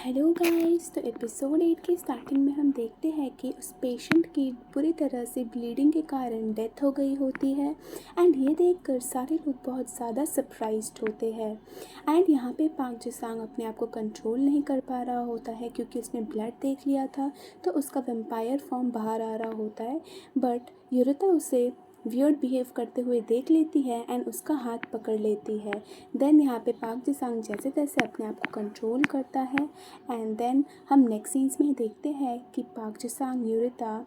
Hello guys. तो episode 8 के starting में हम देखते हैं कि उस पेशेंट की बुरी तरह से ब्लीडिंग के कारण डेथ हो गई होती है। एंड ये देखकर सारे लोग बहुत ज़्यादा सरप्राइज्ड होते हैं। एंड यहाँ पे पाक जिसांग अपने आप को कंट्रोल नहीं कर पा रहा होता है क्योंकि उसने ब्लड देख लिया था, तो उसका वेम्पायर फॉर्म बाहर आ रहा होता है। बट युरिता उसे वियर्ड बिहेव करते हुए देख लेती है एंड उसका हाथ पकड़ लेती है। देन यहाँ पे पाक जिसांग जैसे तैसे अपने आप को कंट्रोल करता है। एंड देन हम नेक्स्ट सीन्स में देखते हैं कि पाक जिसांग युरिता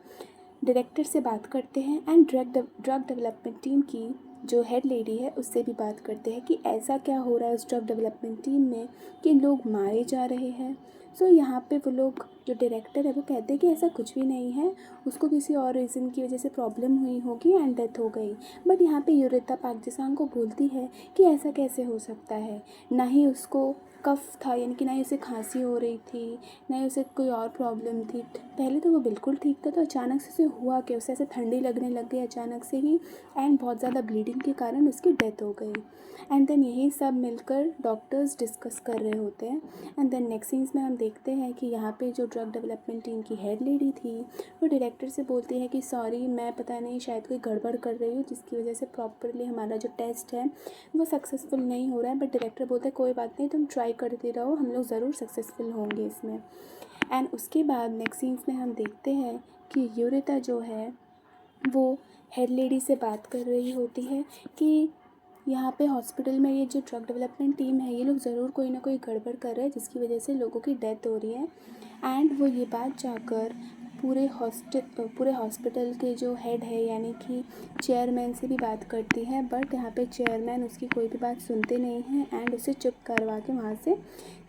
डायरेक्टर से बात करते हैं एंड ड्रग डेवलपमेंट टीम की जो हेड लेडी है उससे भी बात करते हैं कि ऐसा क्या हो रहा है उस ड्रग डेवलपमेंट टीम में कि लोग मारे जा रहे हैं। सो यहाँ पे वो लोग जो डायरेक्टर है वो कहते हैं कि ऐसा कुछ भी नहीं है, उसको किसी और रीज़न की वजह से प्रॉब्लम हुई होगी एंड डेथ हो गई। बट यहाँ पे युरिता पाक जिसांग को बोलती है कि ऐसा कैसे हो सकता है, ना ही उसको कफ था, यानी कि ना ही उसे खांसी हो रही थी, ना ही उसे कोई और प्रॉब्लम थी। पहले तो वो बिल्कुल ठीक था, तो अचानक से उसे हुआ कि उसे ऐसे ठंडी लगने लग गई अचानक से ही एंड बहुत ज़्यादा ब्लीडिंग के कारण उसकी डेथ हो गई। एंड देन यही सब मिलकर डॉक्टर्स डिस्कस कर रहे होते हैं। एंड देन नेक्स्ट सीन्स में हम देखते हैं कि यहाँ पे जो ड्रग डेवलपमेंट टीम की हेड लेडी थी वो डायरेक्टर से बोलती है कि सॉरी, मैं पता नहीं शायद कोई गड़बड़ कर रही हूँ जिसकी वजह से प्रॉपरली हमारा जो टेस्ट है वो सक्सेसफुल नहीं हो रहा है। बट डायरेक्टर बोलता है कोई बात नहीं, तुम ट्राई करते रहो, हम लोग ज़रूर सक्सेसफुल होंगे इसमें। एंड उसके बाद नेक्स्ट सीन्स में हम देखते हैं कि युरिता जो है वो हेड लेडी से बात कर रही होती है कि यहाँ पे हॉस्पिटल में ये जो ड्रग डेवलपमेंट टीम है ये लोग ज़रूर कोई ना कोई गड़बड़ कर रहे हैं जिसकी वजह से लोगों की डेथ हो रही है। एंड वो ये बात जाकर पूरे हॉस्पिटल के जो हेड है यानी कि चेयरमैन से भी बात करती है। बट यहाँ पे चेयरमैन उसकी कोई भी बात सुनते नहीं हैं एंड उसे चुप करवा के वहाँ से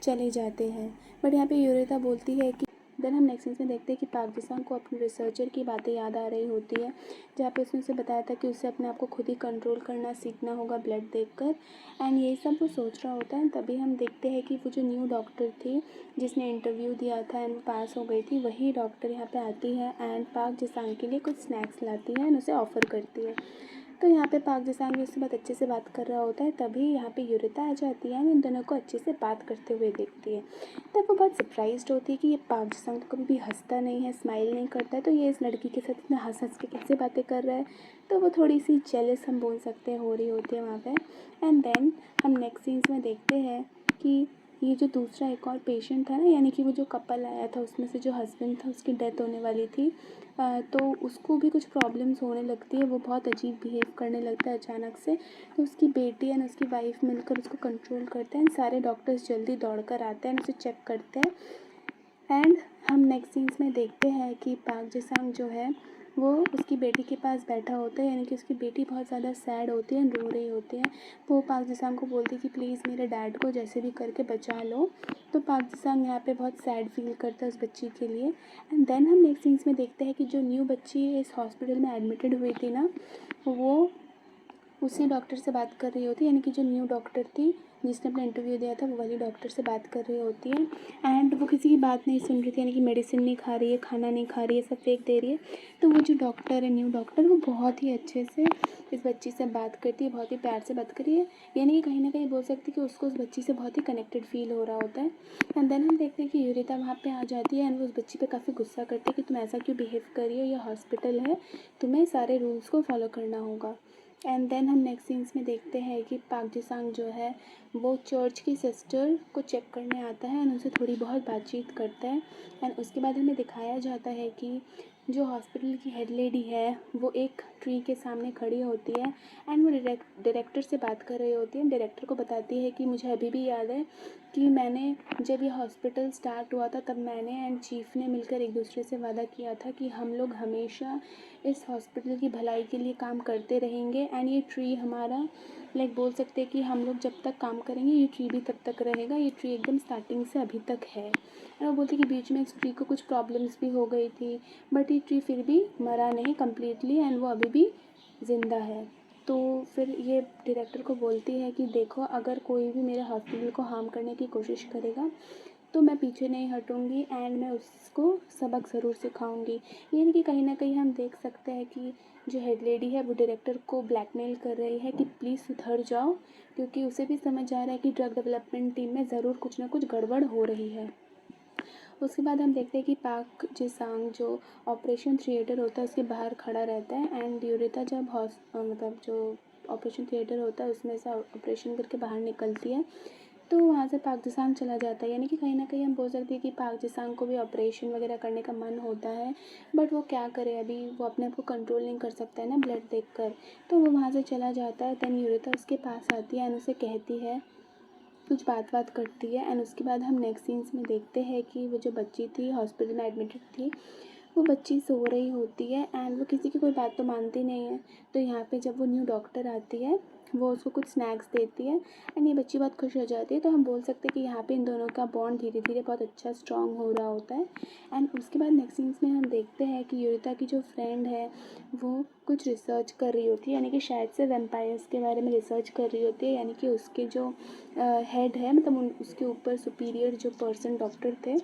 चले जाते हैं। बट यहाँ पे युरिता बोलती है कि देन हम नेक्स्ट सीन्स में देखते हैं कि पाक जिसांग को अपने रिसर्चर की बातें याद आ रही होती है, जहाँ पे उसने उसे बताया था कि उसे अपने आप को खुद ही कंट्रोल करना सीखना होगा ब्लड देखकर। एंड यही सब वो सोच रहा होता है। तभी हम देखते हैं कि वो जो न्यू डॉक्टर थी जिसने इंटरव्यू दिया था एंड वो पास हो गई थी, वही डॉक्टर यहाँ पे आती है एंड पाक जिसांग के लिए कुछ स्नैक्स लाती है एंड उसे ऑफ़र करती है। तो यहाँ पे पाक जिसांग भी उससे बहुत अच्छे से बात कर रहा होता है, तभी यहाँ पे युरिता आ जाती है एंड इन दोनों को अच्छे से बात करते हुए देखती है। तब वो बहुत सरप्राइज्ड होती है कि ये पाक जिसांग तो कभी भी हंसता नहीं है, स्माइल नहीं करता है, तो ये इस लड़की के साथ इतना हंस हंस के कैसे बातें कर रहा है। तो वो थोड़ी सी जेलस हम बोल सकते हैं हो रही होती है वहाँ पे। एंड देन हम नेक्स्ट सीन्स में देखते हैं कि ये जो दूसरा एक और पेशेंट था ना, यानी कि वो जो कपल आया था उसमें से जो हस्बैंड था उसकी डेथ होने वाली थी, तो उसको भी कुछ प्रॉब्लम्स होने लगती है, वो बहुत अजीब बिहेव करने लगता है अचानक से। तो उसकी बेटी एंड उसकी वाइफ मिलकर उसको कंट्रोल करते हैं एंड सारे डॉक्टर्स जल्दी दौड़ कर आते हैं, उसे चेक करते हैं। एंड हम नेक्स्ट सीन्स में देखते हैं कि पाक जिसांग जो है वो उसकी बेटी के पास बैठा होता है, यानी कि उसकी बेटी बहुत ज़्यादा सैड होती है, रो रही होती है। वो पाक जिसांग को बोलती है कि प्लीज़ मेरे डैड को जैसे भी करके बचा लो। तो पाक जिसांग यहाँ पे बहुत सैड फील करता है उस बच्ची के लिए। एंड देन हम नेक्स्ट सीन्स में देखते हैं कि जो न्यू बच्ची इस हॉस्पिटल में एडमिटेड हुई थी ना, वो उसी डॉक्टर से बात कर रही होती है, यानी कि जो न्यू डॉक्टर थी जिसने अपना इंटरव्यू दिया था वो वाली डॉक्टर से बात कर रही होती है। एंड वो किसी की बात नहीं सुन रही थी, यानी कि मेडिसिन नहीं खा रही है, खाना नहीं खा रही है, सब फेंक दे रही है। तो वो जो डॉक्टर है, न्यू डॉक्टर, वो बहुत ही अच्छे से इस बच्ची से बात करती है, बहुत ही प्यार से बात करी है, यानी कि कहीं ना कहीं बोल सकती है कि उसको उस बच्ची से बहुत ही कनेक्टेड फील हो रहा होता है। एंड देन हम देखते हैं कि युरिता वहाँ पे आ जाती है एंड वो उस बच्ची पे काफ़ी गुस्सा करती है कि तुम ऐसा क्यों बिहेव कर रही हो, ये हॉस्पिटल है, तुम्हें सारे रूल्स को फॉलो करना होगा। एंड देन हम नेक्स्ट सीन्स में देखते हैं कि पाक जिसांग जो है वो चर्च की सिस्टर को चेक करने आता है एंड उनसे थोड़ी बहुत बातचीत करता है। एंड उसके बाद हमें दिखाया जाता है कि जो हॉस्पिटल की हेड लेडी है वो एक ट्री के सामने खड़ी होती है एंड वो डायरेक्टर से बात कर रही होती है। डायरेक्टर को बताती है कि मुझे अभी भी याद है कि मैंने जब ये हॉस्पिटल स्टार्ट हुआ था तब मैंने एंड चीफ ने मिलकर एक दूसरे से वादा किया था कि हम लोग हमेशा इस हॉस्पिटल की भलाई के लिए काम करते रहेंगे एंड ये ट्री हमारा लाइक बोल सकते हैं कि हम लोग जब तक काम करेंगे ये ट्री भी तब तक रहेगा, ये ट्री एकदम स्टार्टिंग से अभी तक है। और वो बोलते कि बीच में इस ट्री को कुछ प्रॉब्लम्स भी हो गई थी बट ये ट्री फिर भी मरा नहीं कम्प्लीटली एंड वो अभी भी ज़िंदा है। तो फिर ये डायरेक्टर को बोलती है कि देखो, अगर कोई भी मेरे हॉस्पिटल को हार्म करने की कोशिश करेगा तो मैं पीछे नहीं हटूँगी एंड मैं उसको सबक ज़रूर सिखाऊंगी। यानी कि कहीं ना कहीं हम देख सकते हैं कि जो हेड लेडी है वो डायरेक्टर को ब्लैकमेल कर रही है कि प्लीज़ सुधर जाओ, क्योंकि उसे भी समझ आ रहा है कि ड्रग डेवलपमेंट टीम में ज़रूर कुछ ना कुछ गड़बड़ हो रही है। उसके बाद हम देखते हैं कि पाक जी-सांग जो ऑपरेशन थिएटर होता है उसके बाहर खड़ा रहता है एंड यूरिता जब मतलब जो ऑपरेशन थिएटर होता है उसमें से ऑपरेशन करके बाहर निकलती है तो वहाँ से पाक जी-सांग चला जाता है। यानी कि कहीं न कहीं हम बोल सकते हैं कि पाक जी-सांग को भी ऑपरेशन वगैरह करने का मन होता है, बट वो क्या करे, अभी वो अपने आप को कंट्रोल नहीं कर सकता है ना ब्लड देखकर, तो वो वहाँ से चला जाता है। देन यूरिता उसके पास आती है एंड उसे कहती है, कुछ बात करती है एंड उसके बाद हम नेक्स्ट सीन्स में देखते हैं कि वो जो बच्ची थी हॉस्पिटल में एडमिटेड थी, वो बच्ची सो रही होती है एंड वो किसी की कोई बात तो मानती नहीं है। तो यहाँ पे जब वो न्यू डॉक्टर आती है वो उसको कुछ स्नैक्स देती है एंड ये बच्ची बहुत खुश हो जाती है। तो हम बोल सकते हैं कि यहाँ पे इन दोनों का बॉन्ड धीरे धीरे बहुत अच्छा स्ट्रॉन्ग हो रहा होता है। एंड उसके बाद नेक्स्ट सीन्स में हम देखते हैं कि यूरिता की जो फ्रेंड है वो कुछ रिसर्च कर रही होती है, यानी कि शायद से वैम्पायर्स के बारे में रिसर्च कर रही होती है। यानी कि उसके जो हेड है, मतलब उसके ऊपर सुपीरियर जो पर्सन डॉक्टर थे,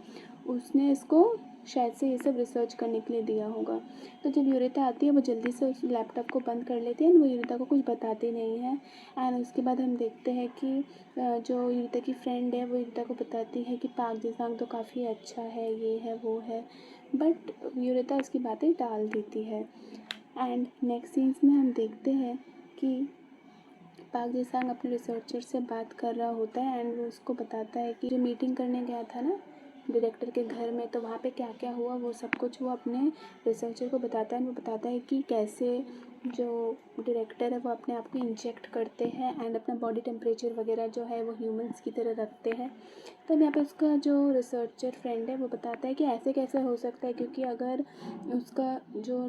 उसने इसको शायद से ये सब रिसर्च करने के लिए दिया होगा। तो जब यूरिता आती है वो जल्दी से उस लैपटॉप को बंद कर लेती है एंड वो यूरिता को कुछ बताती नहीं है। एंड उसके बाद हम देखते हैं कि जो यूरिता की फ्रेंड है वो यूरिता को बताती है कि पाक जी-सांग तो काफ़ी अच्छा है, ये है वो है, बट यूरिता उसकी बातें टाल देती है। एंड नेक्स्ट सीन्स में हम देखते हैं कि पाक जी-सांग अपने रिसर्चर से बात कर रहा होता है एंड वो उसको बताता है कि जो मीटिंग करने गया था ना डायरेक्टर के घर में, तो वहाँ पे क्या क्या हुआ वो सब कुछ वो अपने रिसर्चर को बताता है। वो बताता है कि कैसे जो डायरेक्टर है वो अपने आप को इंजेक्ट करते हैं एंड अपना बॉडी टेम्परेचर वगैरह जो है वो ह्यूमंस की तरह रखते हैं। तब यहाँ पे उसका जो रिसर्चर फ्रेंड है वो बताता है कि ऐसे कैसे हो सकता है, क्योंकि अगर उसका जो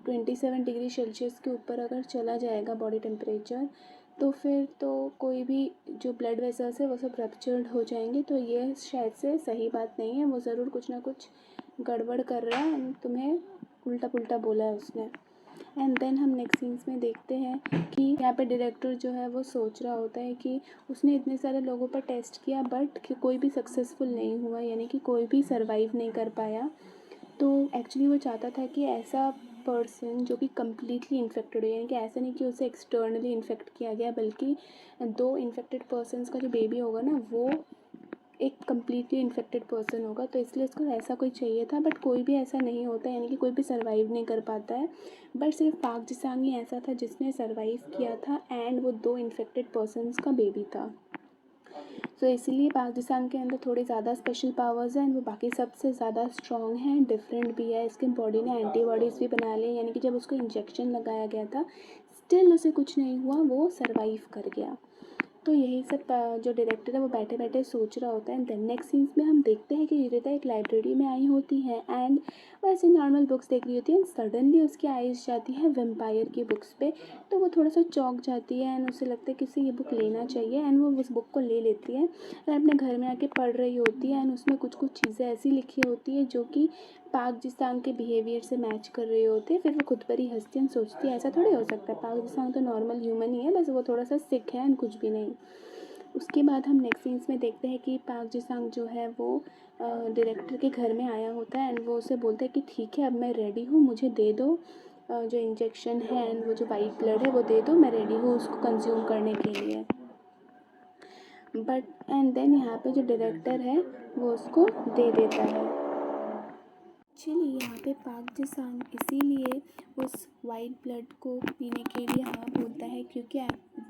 27 डिग्री सेल्सियस के ऊपर अगर चला जाएगा बॉडी टेम्परेचर, तो फिर तो कोई भी जो ब्लड वेसल्स है वो सब रप्चर्ड हो जाएंगे। तो ये शायद से सही बात नहीं है, वो ज़रूर कुछ ना कुछ गड़बड़ कर रहा है एंड तुम्हें उल्टा पुल्टा बोला है उसने। एंड देन हम नेक्स्ट सीन्स में देखते हैं कि यहाँ पे डायरेक्टर जो है वो सोच रहा होता है कि उसने इतने सारे लोगों पर टेस्ट किया बट कोई भी सक्सेसफुल नहीं हुआ, यानी कि कोई भी सर्वाइव नहीं कर पाया। तो एक्चुअली वो चाहता था कि ऐसा पर्सन जो कि कम्प्लीटली इन्फेक्टेड हो, यानी कि ऐसा नहीं कि उसे एक्सटर्नली इन्फेक्ट किया गया, बल्कि 2 इन्फेक्टेड पर्सन्स का जो बेबी होगा ना वो एक कम्प्लीटली इन्फेक्टेड पर्सन होगा। तो इसलिए उसको ऐसा कोई चाहिए था, बट कोई भी ऐसा नहीं होता, यानी कि कोई भी सर्वाइव नहीं कर पाता है। बट सिर्फ पाक जी-सांग ही ऐसा था जिसने सर्वाइव किया था एंड वो 2 इन्फेक्टेड पर्सन्स का बेबी था। तो इसीलिए पाक जी-सांग के अंदर थोड़े ज़्यादा स्पेशल पावर्स हैं एंड वो बाकी सबसे ज़्यादा स्ट्रॉन्ग है, डिफरेंट भी है। इसकी बॉडी ने एंटीबॉडीज़ भी बना ली, यानी कि जब उसको इंजेक्शन लगाया गया था स्टिल उसे कुछ नहीं हुआ, वो सर्वाइव कर गया। तो यही सब जो डायरेक्टर है वो बैठे बैठे सोच रहा होता है। एंड देन नेक्स्ट सीन्स में हम देखते हैं कि यूरिता एक लाइब्रेरी में आई होती है एंड वो ऐसे नॉर्मल बुक्स देख रही होती है एंड सडनली उसकी आइज़ जाती है वेम्पायर की बुक्स पे। तो वो थोड़ा सा चौंक जाती है एंड उसे लगता है कि उसे ये बुक लेना चाहिए एंड वो उस बुक को ले लेती है और अपने घर में आके पढ़ रही होती है एंड उसमें कुछ कुछ चीज़ें ऐसी लिखी होती है जो कि पाक जी-सांग के बिहेवियर से मैच कर रहे होते हैं। फिर वो खुद पर ही हंसती है, सोचती है ऐसा थोड़ी हो सकता है, पाक जी-सांग तो नॉर्मल ह्यूमन ही है, बस वो थोड़ा सा सिक है एंड कुछ भी नहीं। उसके बाद हम नेक्स्ट सीन्स में देखते हैं कि पाक जी-सांग जो है वो डायरेक्टर के घर में आया होता है एंड वो उसे बोलता है कि ठीक है अब मैं रेडी हूँ, मुझे दे दो जो इंजेक्शन है एंड वो जो वाइट ब्लड है वो दे दो, मैं रेडी हूँ उसको कंज्यूम करने के लिए। बट एंड देन यहाँ पे जो डायरेक्टर है वो उसको दे देता है। एक्चुअली यहाँ पे पाक जी-सांग इसीलिए उस वाइट ब्लड को पीने के लिए हाँ बोलता है, क्योंकि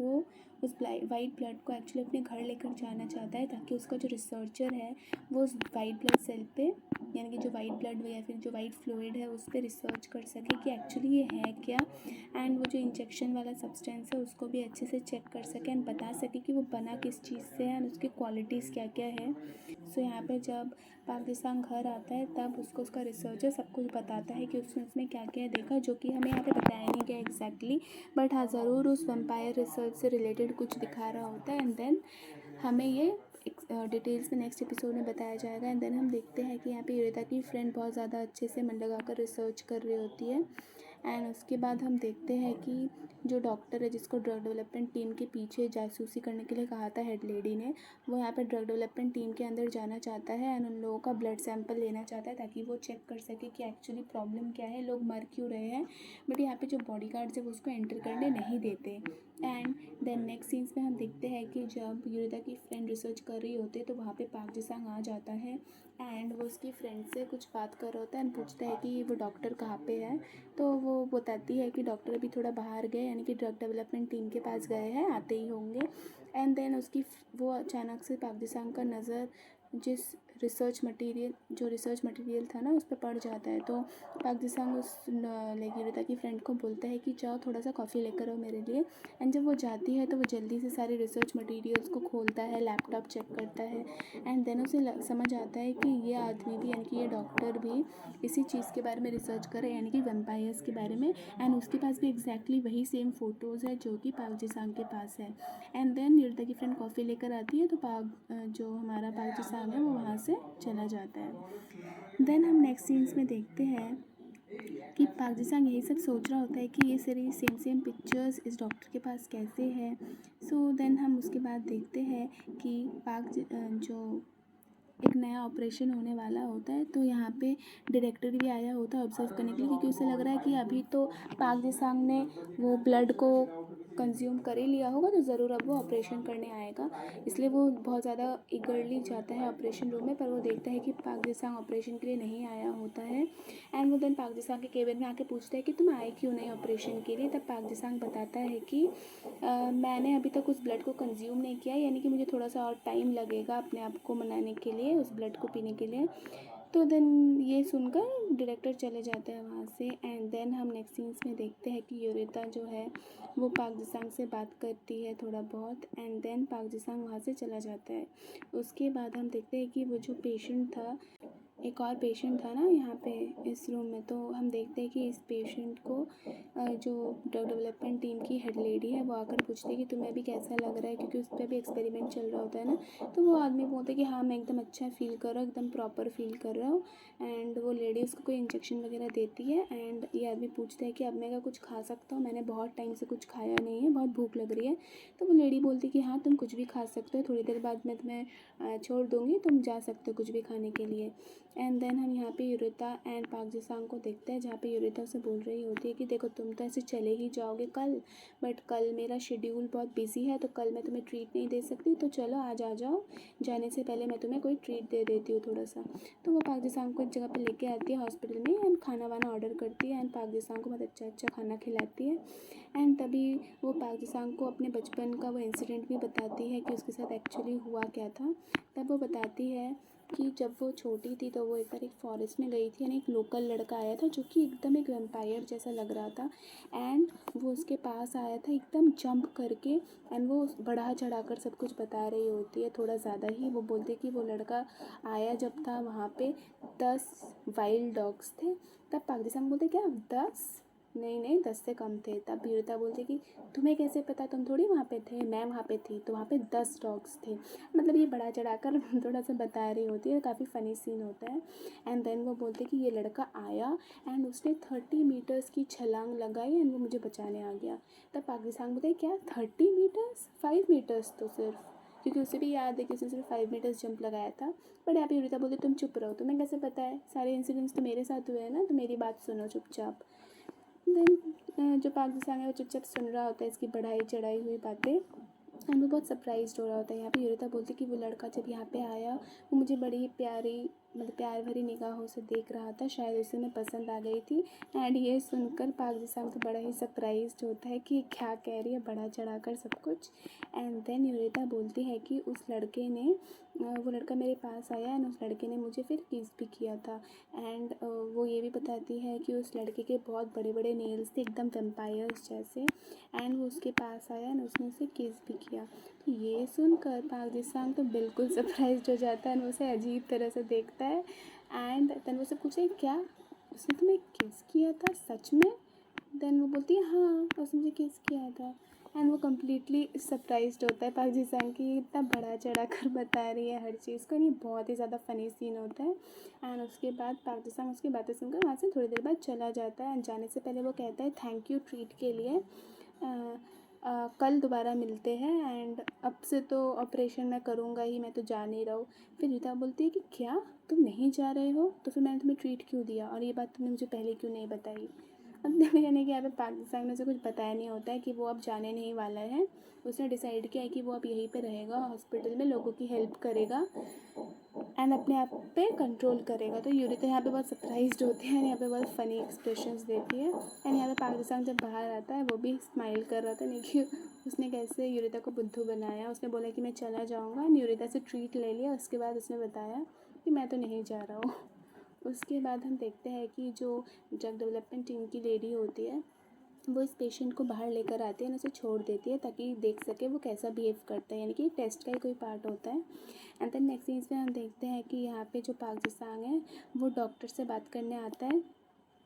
वो उस वाइट ब्लड को एक्चुअली अपने घर लेकर जाना चाहता है ताकि उसका जो रिसर्चर है वो उस वाइट ब्लड सेल पे, यानी कि जो वाइट ब्लड या फिर जो वाइट फ्लूइड है उस पर रिसर्च कर सके कि एक्चुअली ये है क्या, एंड वो जो इंजेक्शन वाला सब्सटेंस है उसको भी अच्छे से चेक कर सके एंड बता सके कि वो बना किस चीज़ से है एंड उसकी क्वालिटीज़ क्या क्या है। सो यहाँ पे जब पाक जी-सांग घर आता है तब उसको उसका रिसर्चर सब कुछ बताता है कि उसने उसमें क्या क्या देखा, जो कि हमें यहाँ पे बताया नहीं गया एग्जैक्टली, बट हाँ ज़रूर उस वैम्पायर रिसर्च से रिलेटेड कुछ दिखा रहा होता है। एंड देन हमें ये डिटेल्स में नेक्स्ट एपिसोड में बताया जाएगा। एंड देन हम देखते हैं कि यहाँ पे यूरिता की फ्रेंड बहुत ज़्यादा अच्छे से मन लगाकर रिसर्च कर रही होती है एंड उसके बाद हम देखते हैं कि जो डॉक्टर है जिसको ड्रग डेवलपमेंट टीम के पीछे जासूसी करने के लिए कहा था हेड लेडी ने, वो यहाँ पे ड्रग डेवलपमेंट टीम के अंदर जाना चाहता है एंड उन लोगों का ब्लड सैंपल लेना चाहता है ताकि वो चेक कर सके कि एक्चुअली प्रॉब्लम क्या है, लोग मर क्यों रहे हैं। बट यहाँ पे जो बॉडी गार्ड्स है वो उसको एंटर करने नहीं देते एंड देन नेक्स्ट सीन्स में हम देखते हैं कि जब युरिता की फ्रेंड रिसर्च कर रही होती है तो वहाँ पे पाक जिसांग आ जाता है एंड वो उसकी फ्रेंड से कुछ बात कर रहा होता है एंड पूछता है कि वो डॉक्टर कहाँ पे है। तो वो बताती है कि डॉक्टर अभी थोड़ा बाहर गए, यानी कि ड्रग डेवलपमेंट टीम के पास गए हैं, आते ही होंगे। एंड देन वो अचानक से पाक जिसांग का नज़र जिस रिसर्च मटेरियल था ना उस पर पड़ जाता है। तो पाक जिसांग उस लाइक युरिता की फ्रेंड को बोलता है कि जाओ थोड़ा सा कॉफ़ी लेकर आओ मेरे लिए। एंड जब वो जाती है तो वो जल्दी से सारे रिसर्च मटेरियल्स को खोलता है, लैपटॉप चेक करता है एंड देन उसे समझ आता है कि ये आदमी भी यानी कि ये डॉक्टर भी इसी चीज़ के बारे में रिसर्च करे, यानी कि वेम्पायर्स के बारे में। एंड उसके पास भी एग्जैक्टली वही सेम फ़ोटोज़ है जो कि पाक जिसांग के पास है। एंड देन युरिता की फ्रेंड कॉफ़ी लेकर आती है तो जो हमारा पाक जिसांग है वो वहाँ से चला जाता है। देन हम नेक्स्ट सीन्स में देखते हैं कि पाक जिसांग यही सब सोच रहा होता है कि ये सारी सेम पिक्चर्स इस डॉक्टर के पास कैसे है। सो देन हम उसके बाद देखते हैं कि जो एक नया ऑपरेशन होने वाला होता है तो यहाँ पे डायरेक्टर भी आया होता है ऑब्जर्व करने के लिए, क्योंकि उसे लग रहा है कि अभी तो पाक जिसांग ने वो ब्लड को कंज्यूम कर ही लिया होगा तो ज़रूर अब वो ऑपरेशन करने आएगा। इसलिए वो बहुत ज़्यादा ईगरली जाता है ऑपरेशन रूम में, पर वो देखता है कि पाक जिसांग ऑपरेशन के लिए नहीं आया होता है। एंड वो देन पाक जिसांग के केबिन में आके पूछता है कि तुम आए क्यों नहीं ऑपरेशन के लिए। तब पाक जिसांग बताता है कि मैंने अभी तक उस ब्लड को कंज्यूम नहीं किया, यानी कि मुझे थोड़ा सा और टाइम लगेगा अपने आप को मनाने के लिए, उस ब्लड को पीने के लिए। तो देन ये सुनकर डायरेक्टर चले जाते हैं वहाँ से। एंड देन हम नेक्स्ट सीन्स में देखते हैं कि युरिता जो है वो पाक जिसांग से बात करती है थोड़ा बहुत एंड देन पाक जिसांग वहाँ से चला जाता है। उसके बाद हम देखते हैं कि वो जो पेशेंट था, एक और पेशेंट था ना यहाँ पे इस रूम में, तो हम देखते हैं कि इस पेशेंट को जो ड्रग डेवलपमेंट टीम की हेड लेडी है वो आकर पूछती है कि तुम्हें अभी कैसा लग रहा है, क्योंकि उस पर भी एक्सपेरिमेंट चल रहा होता है ना। तो वो आदमी बोलता है कि हाँ मैं एकदम अच्छा फील कर रहा हूँ, एकदम प्रॉपर फील कर रहा हूँ। एंड वो लेडी उसको कोई इंजेक्शन वगैरह देती है एंड ये आदमी पूछता है कि अब मैं क्या कुछ खा सकता हूँ, मैंने बहुत टाइम से कुछ खाया नहीं है, बहुत भूख लग रही है। तो वो लेडी बोलती है कि हाँ तुम कुछ भी खा सकते हो, थोड़ी देर बाद मैं तुम्हें छोड़ दूँगी, तुम जा सकते हो कुछ भी खाने के लिए। एंड देन हम यहाँ पे युरिता एंड पाक जिसांग को देखते हैं, जहाँ पे युरिता उसे बोल रही होती है कि देखो तुम तो ऐसे चले ही जाओगे कल, बट कल मेरा शेड्यूल बहुत बिजी है तो कल मैं तुम्हें ट्रीट नहीं दे सकती, तो चलो आज आ जाओ, जाने से पहले मैं तुम्हें कोई ट्रीट दे देती हूँ थोड़ा सा। तो वो पाक जिसांग को एक जगह पे लेके आती है हॉस्पिटल में एंड खाना वाना ऑर्डर करती है एंड पाक जिसांग को बहुत अच्छा खाना खिलाती है। एंड तभी वो पाक जिसांग को अपने बचपन का वो इंसिडेंट भी बताती है कि उसके साथ एक्चुअली हुआ क्या था। तब वो बताती है कि जब वो छोटी थी तो वो एक बार एक फॉरेस्ट में गई थी एंड एक लोकल लड़का आया था जो कि एकदम एक वेम्पायर जैसा लग रहा था। एंड वो उसके पास आया था एकदम जंप करके एंड वो बढ़ा चढ़ा कर सब कुछ बता रही होती है, थोड़ा ज़्यादा ही। वो बोलते कि वो लड़का आया जब था वहाँ पे 10 वाइल्ड डॉग्स थे। तब पाक जिसांग बोलते क्या 10? नहीं 10 से कम थे। तब वीरता बोलती कि तुम्हें कैसे पता, तुम थोड़ी वहाँ पे थे, मैं वहाँ पे थी, तो वहाँ पे 10 डॉग्स थे। मतलब ये बढ़ा चढ़ा कर थोड़ा सा बता रही होती है, काफ़ी फ़नी सीन होता है। एंड देन वो बोलते कि ये लड़का आया एंड उसने 30 मीटर्स की छलांग लगाई एंड वो मुझे बचाने आ गया। तब पाक जिसांग बोलते क्या 30 मीटर्स, 5 मीटर्स तो सिर्फ, क्योंकि उसे भी याद है कि उसने सिर्फ 5 मीटर्स जंप लगाया था। बट यहाँ पे युरिता बोलते तुम चुप रहो, तुम्हें कैसे पता है, सारे इंसिडेंट्स तो मेरे साथ हुए हैं ना, तो मेरी बात सुनो चुपचाप। देन जो पाक जिसांग है वो चुपचाप सुन रहा होता है इसकी बढ़ाई चढ़ाई हुई बातें एंड वो बहुत सरप्राइज्ड हो रहा होता है। यहाँ पे युरिता बोलती कि वो लड़का जब यहाँ पे आया वो मुझे बड़ी ही प्यारी मतलब प्यार भरी निगाहों से देख रहा था, शायद उसे मैं पसंद आ गई थी। एंड ये सुनकर पाक जिसांग तो बड़ा ही सरप्राइज्ड होता है कि क्या कह रही है, बढ़ा चढ़ा कर सब कुछ। एंड देन युरिता बोलती है कि उस लड़के ने वो लड़का मेरे पास आया एंड उस लड़के ने मुझे फिर किस भी किया था। एंड वो ये भी बताती है कि उस लड़के के बहुत बड़े बड़े नेल्स थे एकदम वेम्पायर्स जैसे एंड वो उसके पास आया एंड उसने उसे किस भी किया। तो ये सुनकर पाक जिसांग तो बिल्कुल सरप्राइज्ड हो जाता है एंड उसे अजीब तरह से देखता है। एंड देन वो उसे पूछे क्या उसने तुम्हें किस किया था सच में? देन वो बोलती है हाँ उसने मुझे किस किया था। एंड वो कम्प्लीटली सरप्राइज्ड होता है पाक जिसांग की इतना बढ़ा चढ़ा कर बता रही है हर चीज़ को, ये बहुत ही ज़्यादा फ़नी सीन होता है। एंड उसके बाद पाक जिसांग उसकी बातें सुनकर वहाँ से थोड़ी देर बाद चला जाता है एंड जाने से पहले वो कहता है थैंक यू ट्रीट के लिए, कल दोबारा मिलते हैं एंड अब से तो ऑपरेशन मैं करूँगा ही, मैं तो जा नहीं रहा हूँ। फिर रीता बोलती है कि क्या तुम नहीं जा रहे हो, तो फिर मैंने तुम्हें ट्रीट क्यों दिया और ये बात तुमने मुझे पहले क्यों नहीं बताई। मतलब यानी कि यहाँ पे पाकिस्तान में से कुछ बताया नहीं होता है कि वो अब जाने नहीं वाला है। उसने डिसाइड किया है कि वो अब यहीं पे रहेगा, हॉस्पिटल में लोगों की हेल्प करेगा एंड अपने आप पे कंट्रोल करेगा। तो यूरिता यहाँ पे बहुत सरप्राइज्ड होती है, यहाँ पे बहुत फ़नी एक्सप्रेशंस देती है। एंड यहाँ पे पाकिस्तान जब बाहर आता है वो भी स्माइल कर रहा था, नहीं कि उसने कैसे यूरिता को बुद्धू बनाया। उसने बोला कि मैं चला जाऊँगा एंड यूरिता से ट्रीट ले लिया। उसके बाद उसने बताया कि मैं तो नहीं जा रहा हूँ। उसके बाद हम देखते हैं कि जो ड्रग डेवलपमेंट टीम की लेडी होती है वो इस पेशेंट को बाहर लेकर आती है और उसे छोड़ देती है ताकि देख सके वो कैसा बिहेव करता है, यानी कि टेस्ट का ही कोई पार्ट होता है। एंड देन नेक्स्ट सीन्स में हम देखते हैं कि यहाँ पे जो पाक जिसांग है वो डॉक्टर से बात करने आता है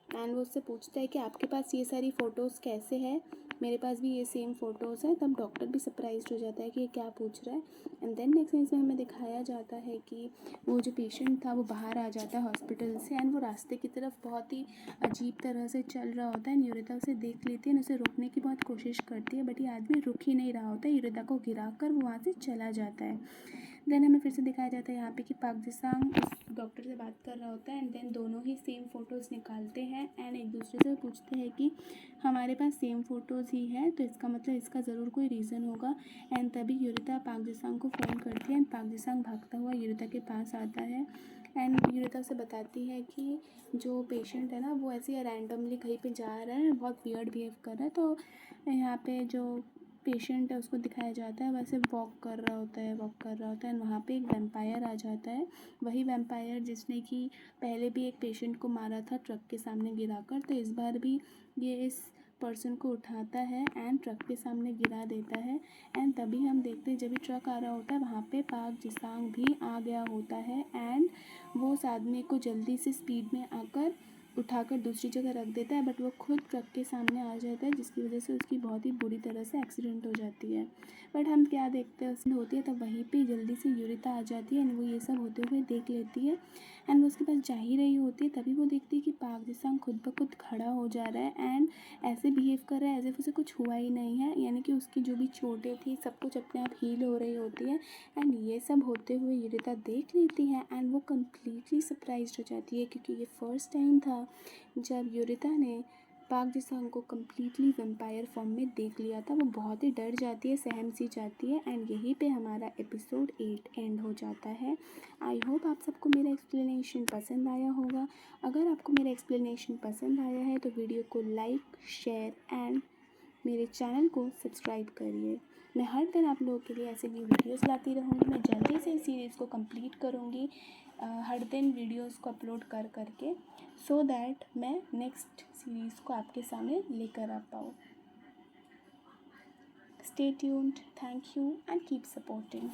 एंड वो उससे पूछता है कि आपके पास ये सारी फ़ोटोज़ कैसे हैं, मेरे पास भी ये सेम फ़ोटोज़ हैं। तब डॉक्टर भी सरप्राइज्ड हो जाता है कि ये क्या पूछ रहा है। एंड देन नेक्स्ट सीन्स में हमें दिखाया जाता है कि वो जो पेशेंट था वो बाहर आ जाता है हॉस्पिटल से एंड वो रास्ते की तरफ बहुत ही अजीब तरह से चल रहा होता है। यूरिता उसे देख लेती है, उसे रोकने की बहुत कोशिश करती है, बट ये आदमी रुक ही नहीं रहा होता है। यूरिता को गिरा कर वो वहाँ से चला जाता है। देन हमें फिर से दिखाया जाता है यहाँ पे कि पाक जिसांग उस डॉक्टर से बात कर रहा होता है एंड देन दोनों ही सेम फ़ोटोज़ निकालते हैं एंड एक दूसरे से पूछते हैं कि हमारे पास सेम फ़ोटोज़ ही है तो इसका मतलब इसका ज़रूर कोई रीज़न होगा। एंड तभी यूरिता पाक जिसांग को फ़ोन करती है एंड पाक जिसांग भागता हुआ यूरिता के पास आता है एंड यूरिता उसे बताती है कि जो पेशेंट है ना वो ऐसे ही रैंडमली कहीं पे जा रहा है, बहुत वियर्ड बिहेव कर रहा है। तो यहाँ पे जो पेशेंट है उसको दिखाया जाता है वैसे वॉक कर रहा होता है एंड वहाँ पे एक वैम्पायर आ जाता है, वही वैम्पायर जिसने कि पहले भी एक पेशेंट को मारा था ट्रक के सामने गिराकर। तो इस बार भी ये इस पर्सन को उठाता है एंड ट्रक के सामने गिरा देता है एंड तभी हम देखते हैं जब भी ट्रक आ रहा होता है वहाँ पे पाक जिसांग भी आ गया होता है एंड वो उस आदमी को जल्दी से स्पीड में आकर उठाकर दूसरी जगह रख देता है, बट वो खुद ट्रक के सामने आ जाता है जिसकी वजह से उसकी बहुत ही बुरी तरह से एक्सीडेंट हो जाती है। बट हम क्या देखते हैं उसमें होती है तब वहीं पे जल्दी से यूरिता आ जाती है एंड वो ये सब होते हुए देख लेती है एंड वो उसके पास जा ही रही होती है तभी वो देखती है कि पाक जिसांग खुद ब खुद खड़ा हो जा रहा है एंड ऐसे बिहेव कर रहा है एज इफ उसे कुछ हुआ ही नहीं है, यानी कि उसकी जो भी चोटें थी सब कुछ अपने आप हील हो रही होती है। एंड ये सब होते हुए यूरिता देख लेती है एंड वो कम्प्लीटली सरप्राइज्ड हो जाती है क्योंकि ये फर्स्ट टाइम था जब यूरिता ने पाक जिसांग को कम्प्लीटली वेम्पायर फॉर्म में देख लिया था। वो बहुत ही डर जाती है, सहम सी जाती है एंड यहीं पे हमारा एपिसोड 8 एंड हो जाता है। आई होप आप सबको मेरा एक्सप्लेनेशन पसंद आया होगा। अगर आपको मेरा एक्सप्लेनेशन पसंद आया है तो वीडियो को लाइक शेयर एंड मेरे चैनल को सब्सक्राइब करिए। मैं हर दिन आप लोगों के लिए ऐसे भी वीडियोस लाती रहूँगी। मैं जल्दी से इस सीरीज़ को कंप्लीट करूँगी, हर दिन वीडियोस को अपलोड कर करके, सो दैट मैं नेक्स्ट सीरीज़ को आपके सामने लेकर आ पाऊँ। Stay tuned, thank you and keep supporting.